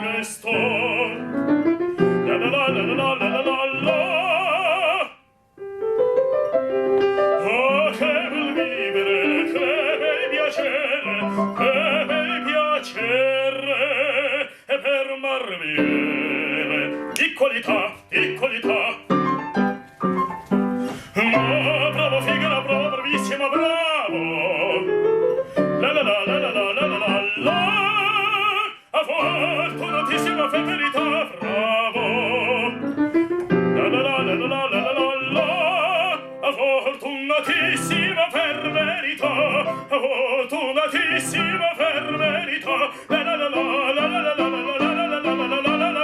presto. La la la la la la la la la. Oh, che bel vivere, che bel piacere, che bel piacere, e per marviere, di qualità, di qualità. Ma bravo Figaro, bravo, bravissimo, bravo. La la la la la la la la la la. A fortunatissima fedelità, bravo. La la la la la la la la la. A fortunatissima per verità, a fortunatissima per verità. La la la la la la la la la la la la la la la la.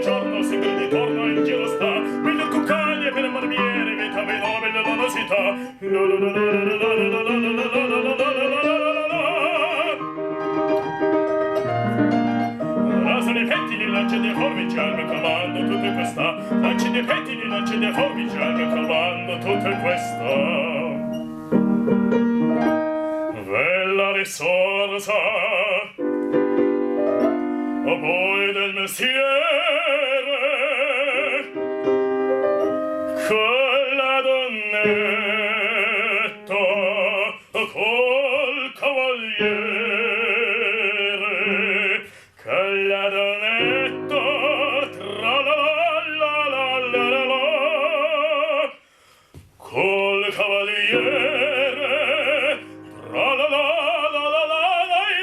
Giorno sempre di torno in giro sta, mille cuccaglie per marmiere, vita nobile la nosità. Rasano i pettini, lanciano i forbici al mio comando, tutto è questa. Lanciano i pettini, lanciano i forbici al mio comando, tutto è questa. Bella risorsa, o poi del mestiere, con la donnetta, col cavaliere, con la donnetta, tra la la la la la la, col cavaliere, tra la la la la la la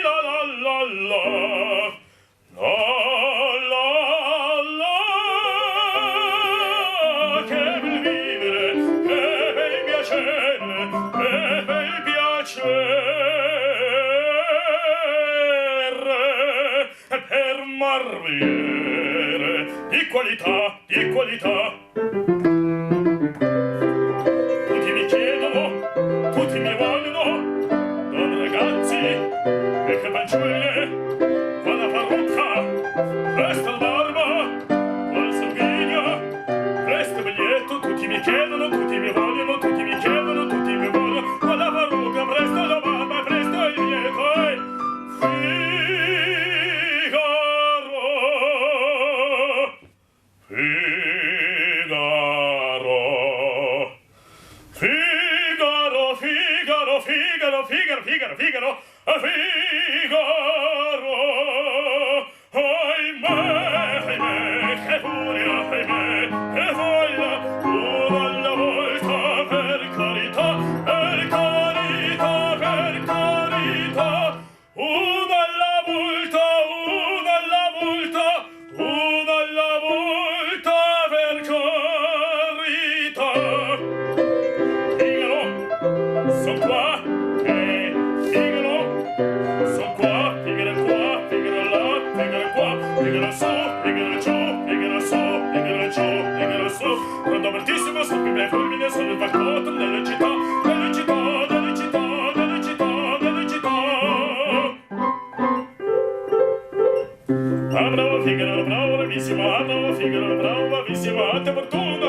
la la la. La la la, che bel vivere, che bel piacere, che bel piacere, per marviere, di qualità, di qualità. Tutti mi chiedono, tutti mi vogliono, don ragazzi e che fanciulle. Presto il barba, col sanguigno, presto biglietto, tutti mi chiedono, tutti mi vogliono, tutti mi chiedono, tutti mi vogliono, con la parrucca, presto la barba, presto il biglietto, e Figaro, Figaro, Figaro, Figaro, Figaro, Figaro, Figaro, Figaro. Ahimè, che furia, ahimè, che voglia, una alla volta, per carità, per carità, per carità, una alla volta, una alla volta, una alla volta, per carità. Figaro, son qua, Figaro, son qua, Figaro qua, Figaro là, Figaro qua, Figaro su, Figaro giù, Figaro su, Figaro giù, Figaro su. Pronto apertissimo, sul primo fulmine, sul facotto delle città, delle città, delle città, delle città, delle città. Ah, bravo Figaro, bravo, bravissimo, ah, bravo Figaro, bravo, bravissimo, a te fortuna,